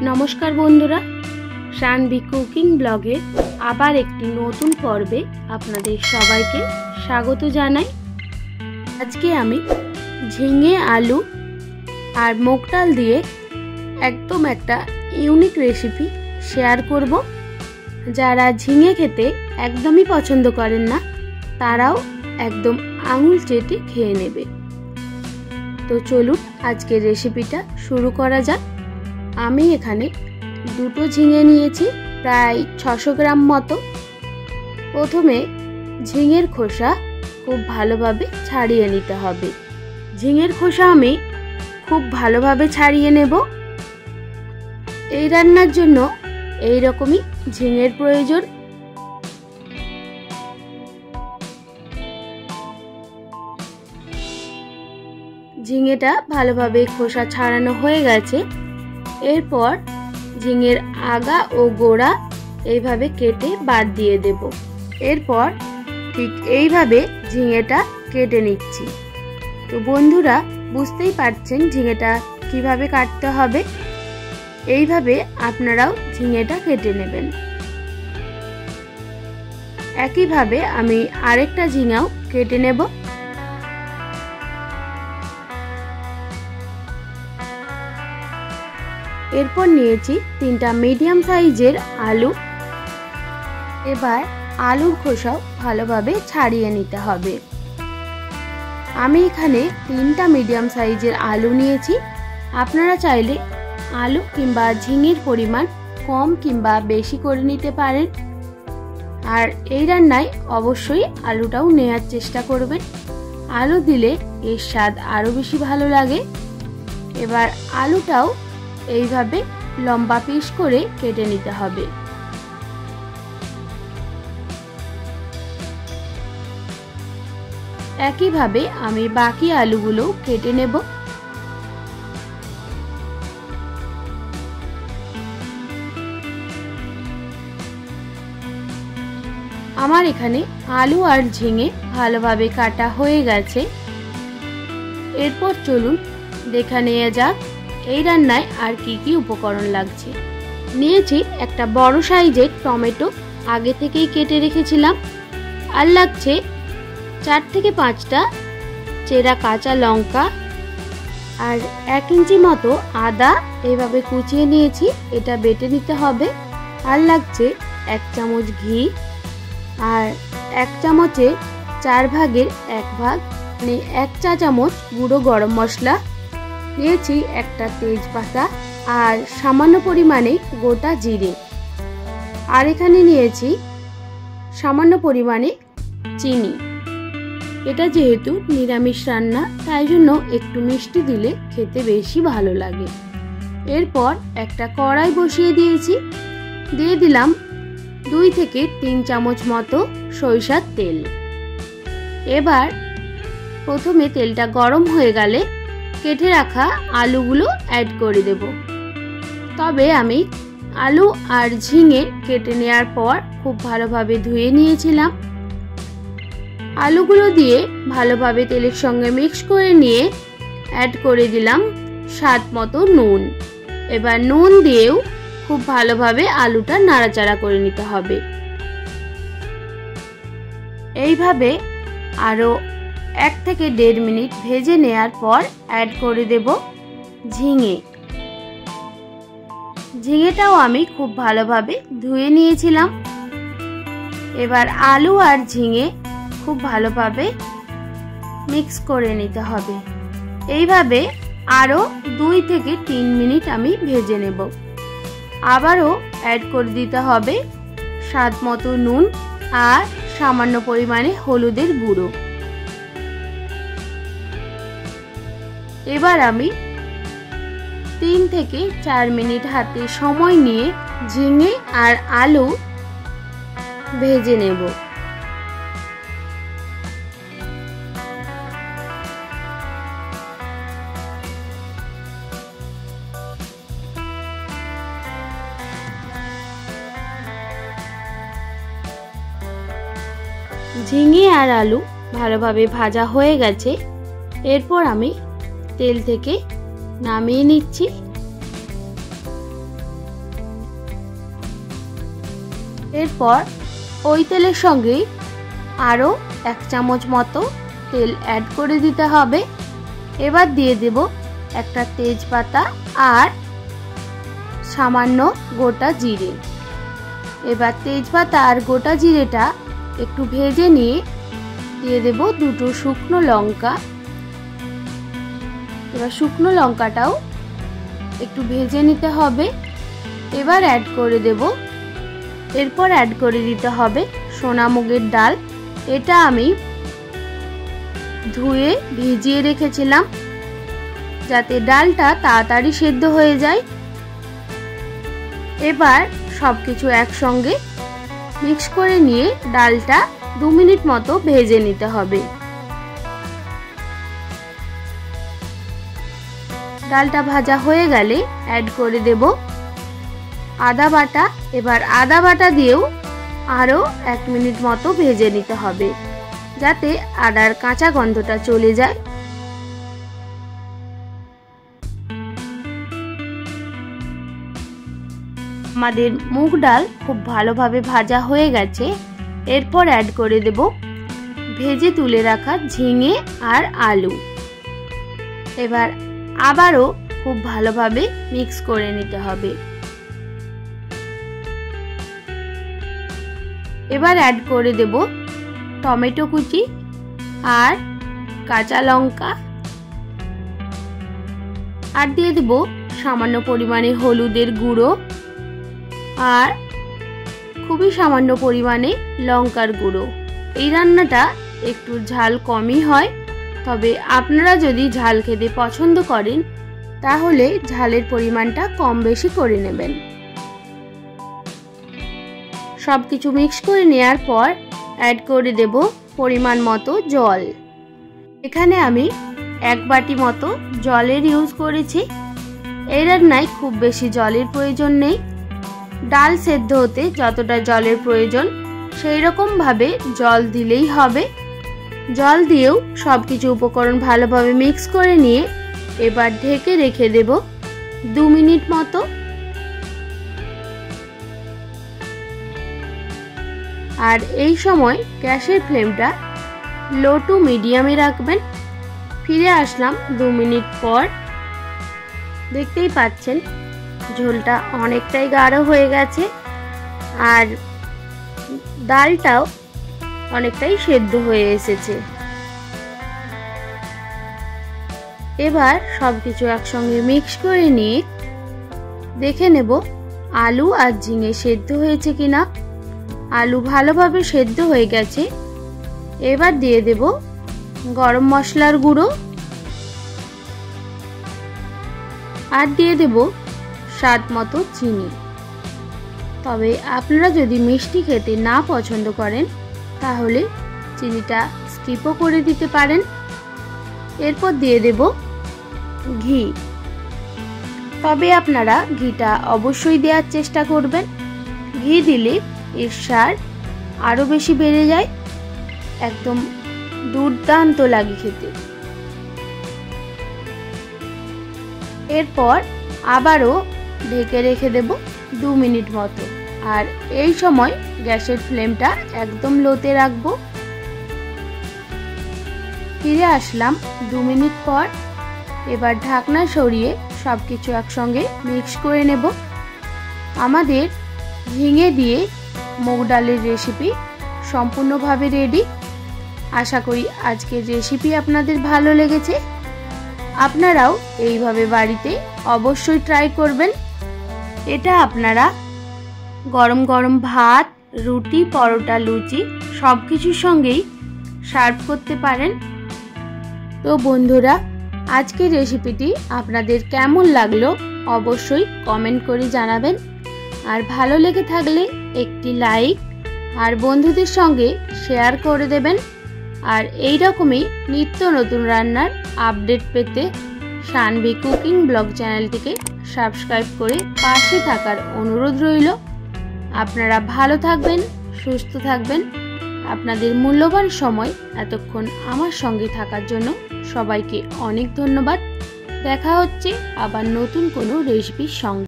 নমস্কার বন্ধুরা, শানভি কুকিং ব্লগের আবার একটি নতুন পর্বে আপনাদের সবাইকে স্বাগত জানাই। আজকে আমি ঝিঙে আলু আর মুগ ডাল দিয়ে একদম একটা ইউনিক রেসিপি শেয়ার করব। যারা ঝিঙে খেতে একদমই পছন্দ করেন না তারাও একদম আঙুল চেটে খেয়ে নেবে। তো চলুন আজকের রেসিপিটা শুরু করা যাক। আমি এখানে দুটো ঝিঙে নিয়েছি, প্রায় 600 গ্রাম মতো। প্রথমে ঝিঙের খোসা খুব ভালোভাবে ছাড়িয়ে নিতে হবে। ঝিঙের খোসা আমি খুব ভালোভাবে ছাড়িয়ে নেব। এই রান্নার জন্য এই রকমই ঝিঙের প্রয়োজন। ঝিঙেটা ভালোভাবে খোসা ছাড়ানো হয়ে গেছে। এরপর ঝিঙের আগা ও গোড়া এইভাবে কেটে বাদ দিয়ে দেব। এরপর ঠিক এইভাবে ঝিঙেটা কেটে নিচ্ছি। তো বন্ধুরা, বুঝতেই পারছেন ঝিঙেটা কিভাবে কাটতে হবে। এইভাবে আপনারাও ঝিঙেটা কেটে নেবেন। একইভাবে আমি আরেকটা ঝিঙাও কেটে নেব। এরপর নিয়েছি 3টা মিডিয়াম সাইজের আলু। এবার আলুর খোসাও ভালোভাবে ছাড়িয়ে নিতে হবে। আমি এখানে 3টা মিডিয়াম সাইজের আলু নিয়েছি। আপনারা চাইলে আলু কিংবা ঝিঙের পরিমাণ কম কিংবা বেশি করে নিতে পারেন। আর এই রান্নায় অবশ্যই আলুটাও নেওয়ার চেষ্টা করবেন। আলু দিলে এর স্বাদ আরও বেশি ভালো লাগে। এবার আলুটাও এইভাবে লম্বা পিস করে কেটে নিতে হবে। একইভাবে আমি বাকি আলুগুলো কেটে নেব। আমার এখানে আলু আর ঝিঙে ভালোভাবে কাটা হয়ে গেছে। এরপর চলুন দেখে নেওয়া যাক এই রান্নায় আর কি কি উপকরণ লাগছে। নিয়েছি একটা বড় সাইজের টমেটো, আগে থেকেই কেটে রেখেছিলাম। আর লাগছে 4 থেকে 5টা চেরা কাঁচা লঙ্কা আর 1 ইঞ্চি মতো আদা এইভাবে কুচিয়ে নিয়েছি, এটা বেটে নিতে হবে। আর লাগছে 1 চামচ ঘি আর 1 চামচের 4 ভাগের 1 ভাগ মানে 1 চা চামচ গুঁড়ো গরম মশলা। নিয়েছি একটা তেজপাতা আর সামান্য পরিমাণে গোটা জিরে। আর এখানে নিয়েছি সামান্য পরিমাণে চিনি। এটা যেহেতু নিরামিষ রান্না তাই জন্য একটু মিষ্টি দিলে খেতে বেশি ভালো লাগে। এরপর একটা কড়াই বসিয়ে দিয়েছি। দিয়ে দিলাম 2 থেকে 3 চামচ মতো সরিষার তেল। এবার প্রথমে তেলটা গরম হয়ে গেলে কেটে রাখা আলুগুলো অ্যাড করে দেব। তবে আমি আলু আর ঝিঙে কেটে নেওয়ার পর খুব ভালোভাবে ধুয়ে নিয়েছিলাম। আলুগুলো দিয়ে ভালোভাবে তেলের সঙ্গে মিক্স করে নিয়ে অ্যাড করে দিলাম স্বাদ মতো নুন। এবার নুন দিয়েও খুব ভালোভাবে আলুটা নাড়াচাড়া করে নিতে হবে। এইভাবে আরও 1 থেকে 1.5 মিনিট ভেজে নেওয়ার পর অ্যাড করে দেব ঝিঙে। ঝিঙেটাও আমি খুব ভালোভাবে ধুয়ে নিয়েছিলাম। এবার আলু আর ঝিঙে খুব ভালোভাবে মিক্স করে নিতে হবে। এইভাবে আরও 2 থেকে 3 মিনিট আমি ভেজে নেব। আবারও অ্যাড করে দিতে হবে স্বাদ মতো নুন আর সামান্য পরিমাণে হলুদের গুঁড়ো। এবার আমি 3 থেকে 4 মিনিট হাতে সময় নিয়ে ঝিঙে আর আলু ভেজে নেব। ঝিঙে আর আলু ভালোভাবে ভাজা হয়ে গেছে। এরপর আমি তেল থেকে নামিয়ে নিচ্ছি। এরপর ওই তেলের সঙ্গে আরও 1 চামচ মতো তেল অ্যাড করে দিতে হবে। এবার দিয়ে দেব একটা তেজপাতা আর সামান্য গোটা জিরে। এবার তেজপাতা আর গোটা জিরেটা একটু ভেজে নিয়ে দিয়ে দেব 2টো শুকনো লঙ্কা। এবার শুকনো লঙ্কাটাও একটু ভেজে নিতে হবে। এবার এরপর অ্যাড করে দিতে হবে সোনা মুগের ডাল। এটা আমি ধুয়ে ভিজিয়ে রেখেছিলাম যাতে ডালটা তাড়াতাড়ি সেদ্ধ হয়ে যায়। এবার সবকিছু একসঙ্গে মিক্স করে নিয়ে ডালটা 2 মিনিট মতো ভেজে নিতে হবে। ডালটা ভাজা হয়ে গেলে অ্যাড করে দেব আদা বাটা। এবার আদা বাটা দিয়েও আরও 1 মিনিট মতো ভেজে নিতে হবে যাতে আদার কাঁচা গন্ধটা চলে যায়। আমাদের মুগ ডাল খুব ভালোভাবে ভাজা হয়ে গেছে। এরপর অ্যাড করে দেব ভেজে তুলে রাখা ঝিঙে আর আলু। এবার আবারও খুব ভালোভাবে মিক্স করে নিতে হবে। এবার অ্যাড করে দেব টমেটো কুচি আর কাঁচা লঙ্কা, আর দিয়ে দেব সামান্য পরিমাণে হলুদের গুঁড়ো আর খুবই সামান্য পরিমাণে লঙ্কার গুঁড়ো। এই রান্নাটা একটু ঝাল কমই হয়, তবে আপনারা যদি ঝাল খেতে পছন্দ করেন তাহলে ঝালের পরিমাণটা কম বেশি করে নেবেন। সবকিছু মিক্স করে নেওয়ার পর অ্যাড করে দেব পরিমাণ মতো জল। এখানে আমি 1 বাটি মতো জলের ইউজ করেছি। এই রান্নায় খুব বেশি জলের প্রয়োজন নেই। ডাল সেদ্ধ হতে যতটা জলের প্রয়োজন সেই রকম ভাবে জল দিলেই হবে। জল দিয়েও সবকিছু উপকরণ ভালোভাবে মিক্স করে নিয়ে এবার ঢেকে রেখে দেব 2 মিনিট মতো। আর এই সময় গ্যাসের ফ্লেমটা লো টু মিডিয়ামে রাখবেন। ফিরে আসলাম 2 মিনিট পর। দেখতেই পাচ্ছেন ঝোলটা অনেকটাই গাঢ় হয়ে গেছে আর ডালটাও অনেকটাই সেদ্ধ হয়ে এসেছে। এবার সবকিছু একসঙ্গে মিক্স করে নিয়ে দেখে নেব আলু আর ঝিঙে সেদ্ধ হয়েছে কিনা। আলু ভালোভাবে সেদ্ধ হয়ে গেছে। এবার দিয়ে দেব গরম মশলার গুঁড়ো আর দিয়ে দেব স্বাদ মতো চিনি। তবে আপনারা যদি মিষ্টি খেতে না পছন্দ করেন তাহলে চিনিটা স্কিপও করে দিতে পারেন। এরপর দিয়ে দেব ঘি। তবে আপনারা ঘিটা অবশ্যই দেওয়ার চেষ্টা করবেন। ঘি দিলে এর স্বাদ আরও বেশি বেড়ে যায়, একদম দুর্দান্ত লাগে খেতে। এরপর আবারও ঢেকে রেখে দেব 2 মিনিট মতো। আর এই সময় গ্যাসের ফ্লেমটা একদম লোতে রাখবো। ফিরে আসলাম 2 মিনিট পর। এবার ঢাকনা সরিয়ে সবকিছু একসঙ্গে মিক্স করে নেব। আমাদের ঝিঙে দিয়ে মুগ ডালের রেসিপি সম্পূর্ণভাবে রেডি। আশা করি আজকের রেসিপি আপনাদের ভালো লেগেছে। আপনারাও এইভাবে বাড়িতে অবশ্যই ট্রাই করবেন। এটা আপনারা গরম গরম ভাত, রুটি, পরোটা, লুচি সব কিছুর সঙ্গেই সার্ভ করতে পারেন। তো বন্ধুরা, আজকের রেসিপিটি আপনাদের কেমন লাগলো অবশ্যই কমেন্ট করে জানাবেন। আর ভালো লেগে থাকলে একটি লাইক আর বন্ধুদের সঙ্গে শেয়ার করে দেবেন। আর এই রকমই নিত্য নতুন রান্নার আপডেট পেতে সানভি কুকিং ব্লগ চ্যানেলটিকে সাবস্ক্রাইব করে পাশে থাকার অনুরোধ রইল। আপনারা ভালো থাকবেন, সুস্থ থাকবেন। আপনাদের মূল্যবান সময় এতক্ষণ আমার সঙ্গে থাকার জন্য সবাইকে অনেক ধন্যবাদ। দেখা হচ্ছে আবার নতুন কোনো রেসিপির সঙ্গে।